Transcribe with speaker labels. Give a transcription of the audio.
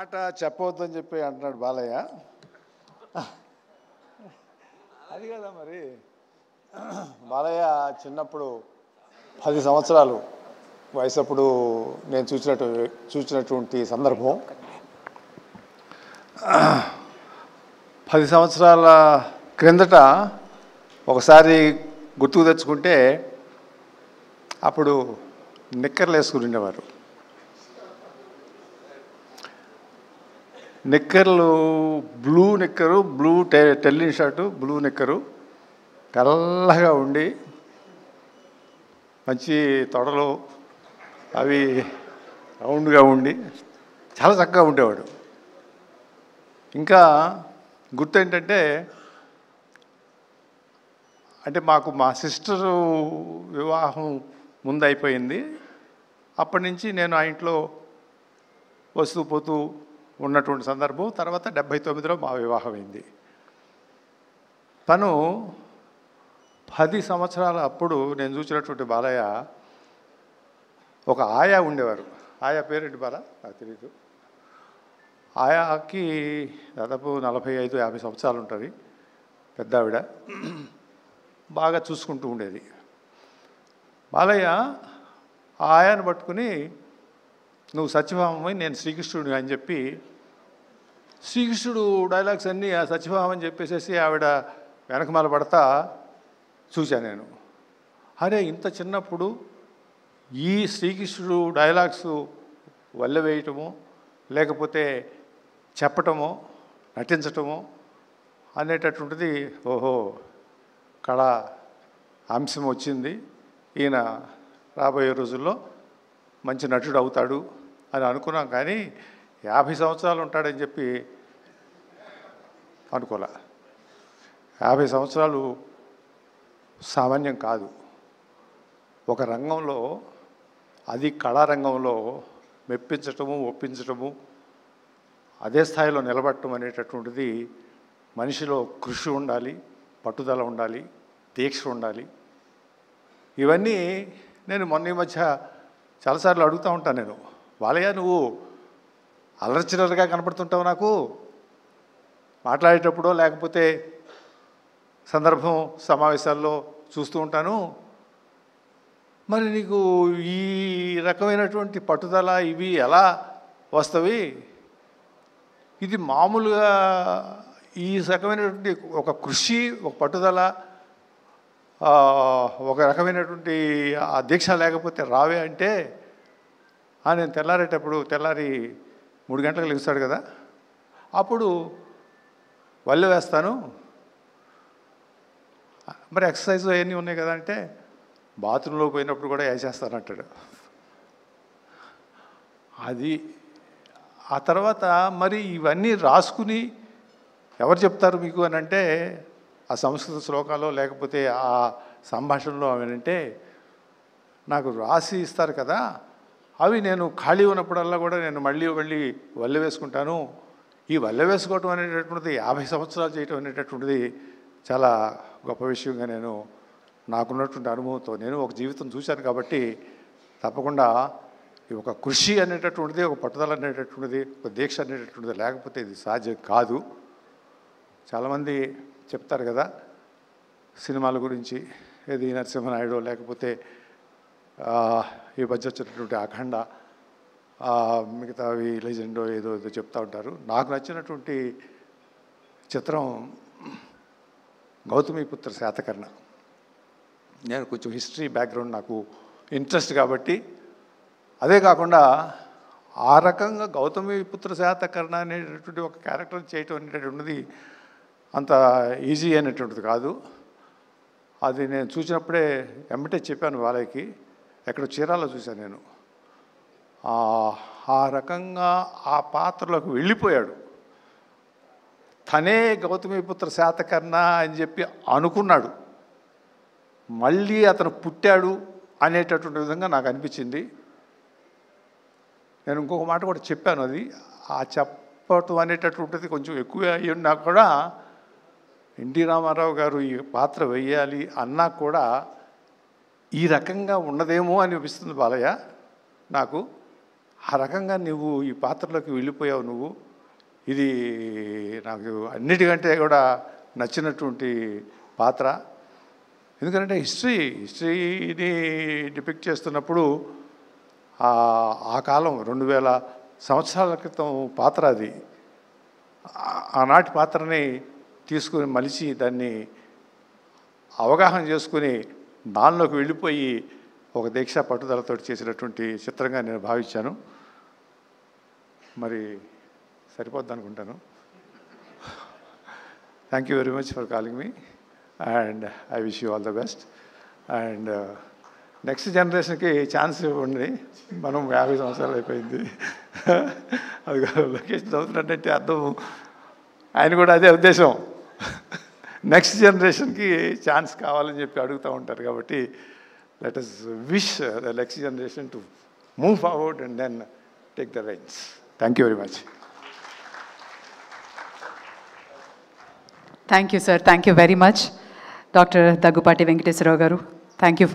Speaker 1: మాట చెప్పవద్దని చెప్పి అంటున్నాడు బాలయ్య. అది కదా మరి. బాలయ్య చిన్నప్పుడు 10 సంవత్సరాలు వయసప్పుడు నేను చూసినటువంటి సందర్భం. 10 సంవత్సరాల క్రిందట ఒకసారి గుర్తుకు తెచ్చుకుంటే అప్పుడు నిక్కర్లు వేసుకుని ఉండేవారు. నిక్కర్లు బ్లూ నిక్కరు, బ్లూ టెల్లిన్ షర్టు, బ్లూ నిక్కరు, తెల్లగా ఉండి మంచి తొడలు అవి రౌండ్గా ఉండి చాలా చక్కగా ఉండేవాడు. ఇంకా గుర్తు ఏంటంటే, మాకు మా సిస్టరు వివాహం ముందు అయిపోయింది. అప్పటి నుంచి నేను ఆ ఇంట్లో వస్తూ పోతూ ఉన్నటువంటి సందర్భం. తర్వాత 79లో మా వివాహం అయింది. తను 10 సంవత్సరాల అప్పుడు నేను చూసినటువంటి బాలయ్య ఒక ఆయా ఉండేవారు. ఆయా పేరేంటి బాల నాకు తెలియదు. ఆయాకి దాదాపు 45-50 సంవత్సరాలు ఉంటుంది. పెద్ద ఆవిడ బాగా చూసుకుంటూ ఉండేది. బాలయ్య ఆయాను పట్టుకుని నువ్వు సత్యభామని నేను శ్రీకృష్ణుడు అని చెప్పి శ్రీకృష్ణుడు డైలాగ్స్ అన్నీ ఆ సత్యభామని చెప్పేసేసి ఆవిడ వెనకమాల పడతా చూశాను నేను. అరే ఇంత చిన్నప్పుడు ఈ శ్రీకృష్ణుడు డైలాగ్స్ వల్లెవేయటము లేకపోతే చెప్పటము నటించటము అనేటటువంటిది ఓహో కళ అంశం వచ్చింది, ఈయన రాబోయే రోజుల్లో మంచి నటుడు అవుతాడు అని అనుకున్నాం. కానీ 50 సంవత్సరాలు ఉంటాడని చెప్పి అనుకోలే. 50 సంవత్సరాలు సామాన్యం కాదు. ఒక రంగంలో, అది కళారంగంలో మెప్పించటము ఒప్పించటము అదే స్థాయిలో నిలబడటం అనేటటువంటిది మనిషిలో కృషి ఉండాలి, పట్టుదల ఉండాలి, దీక్ష ఉండాలి. ఇవన్నీ నేను మొన్న ఈ మధ్య చాలాసార్లు అడుగుతూ ఉంటాను. నేను బాలయ్య నువ్వు అల్లరిచిల్లరగా కనపడుతుంటావు నాకు మాట్లాడేటప్పుడో లేకపోతే సందర్భం సమావేశాల్లో చూస్తూ ఉంటాను. మరి నీకు ఈ రకమైనటువంటి పట్టుదల ఇవి ఎలా వస్తవి? ఇది మామూలుగా ఈ రకమైనటువంటి ఒక కృషి, ఒక పట్టుదల, ఒక రకమైనటువంటి ఆ దీక్ష లేకపోతే రావే అంటే నేను తెల్లారి 3 గంటలకు లెగుస్తాడు కదా, అప్పుడు వల్లె వేస్తాను. మరి ఎక్సర్సైజ్ అవన్నీ ఉన్నాయి కదా అంటే బాత్రూంలో పోయినప్పుడు కూడా వేసేస్తాను అంటాడు. అది ఆ తర్వాత మరి ఇవన్నీ రాసుకుని ఎవరు చెప్తారు మీకు అని అంటే ఆ సంస్కృత శ్లోకాలు లేకపోతే ఆ సంభాషణలో అవేనంటే నాకు రాసి ఇస్తారు కదా, అవి నేను ఖాళీ ఉన్నప్పుడల్లా కూడా నేను మళ్ళీ వల్లె వేసుకుంటాను. ఈ వల్లె వేసుకోవటం అనేటటువంటిది 50 సంవత్సరాలు చేయటం అనేటటువంటిది చాలా గొప్ప విషయంగా నేను నాకున్నటువంటి అనుభవంతో నేను ఒక జీవితం చూశాను. కాబట్టి తప్పకుండా ఈ ఒక కృషి అనేటటువంటిది, ఒక పట్టుదల అనేటటువంటిది, ఒక దీక్ష అనేటటువంటిది లేకపోతే ఇది సాధ్యం కాదు. చాలామంది చెప్తారు కదా సినిమాల గురించి, ఏది నరసింహనాయుడు లేకపోతే ఈ మధ్య వచ్చినటువంటి అఖండ, మిగతావి లెజెండో ఏదో చెప్తూ ఉంటారు. నాకు నచ్చినటువంటి చిత్రం గౌతమిపుత్ర శాతకర్ణ. నేను కొంచెం హిస్టరీ బ్యాక్గ్రౌండ్ నాకు ఇంట్రెస్ట్ కాబట్టి, అదే కాకుండా ఆ రకంగా గౌతమిపుత్ర శాతకర్ణ అనేటటువంటి ఒక క్యారెక్టర్ చేయటం అనేటటువంటిది అంత ఈజీ అనేటువంటిది కాదు. అది నేను చూసినప్పుడే వెంబటే చెప్పాను వాళ్ళకి. ఎక్కడ చీరాల్లో చూశాను నేను. ఆ రకంగా ఆ పాత్రలోకి వెళ్ళిపోయాడు. తనే గౌతమిపుత్ర శాతకర్ణ అని చెప్పి అనుకున్నాడు. మళ్ళీ అతను పుట్టాడు అనేటటువంటి విధంగా నాకు అనిపించింది. నేను ఇంకొక మాట కూడా చెప్పాను. అది ఆ చెప్పటం అనేటటువంటిది కొంచెం ఎక్కువ అయ్యి ఉన్నా కూడా ఎన్టీ రామారావు గారు ఈ పాత్ర వేయాలి అన్నా కూడా ఈ రకంగా ఉన్నదేమో అనిపిస్తుంది బాలయ్య నాకు. ఆ రకంగా నువ్వు ఈ పాత్రలోకి వెళ్ళిపోయావు నువ్వు. ఇది నాకు అన్నిటికంటే కూడా నచ్చినటువంటి పాత్ర. ఎందుకంటే హిస్టరీని డిపిక్ట్ చేస్తున్నప్పుడు ఆ కాలం 2000 సంవత్సరాల క్రితం పాత్ర అది. ఆనాటి పాత్రని తీసుకుని మలిచి దాన్ని అవగాహన చేసుకుని దానిలోకి వెళ్ళిపోయి ఒక దీక్ష పట్టుదలతో చేసినటువంటి చిత్రంగా నేను భావించాను. మరి సరిపోద్ది అనుకుంటాను. Thank you very much for calling me and I wish you all the best. And next జనరేషన్కి ఛాన్స్ ఇవ్వండి. మనం 50 సంవత్సరాలు అయిపోయింది. అది లొకేషన్ అవుతున్నట్టే అర్థం. ఆయన కూడా అదే ఉద్దేశం, నెక్స్ట్ జనరేషన్కి ఛాన్స్ కావాలని చెప్పి అడుగుతూ ఉంటారు. కాబట్టి let us wish the next generation to move forward and then take the reins. Thank you very much.
Speaker 2: Thank you, sir. Thank you very much. Dr. Daggupati Venkateswarao garu. Thank you for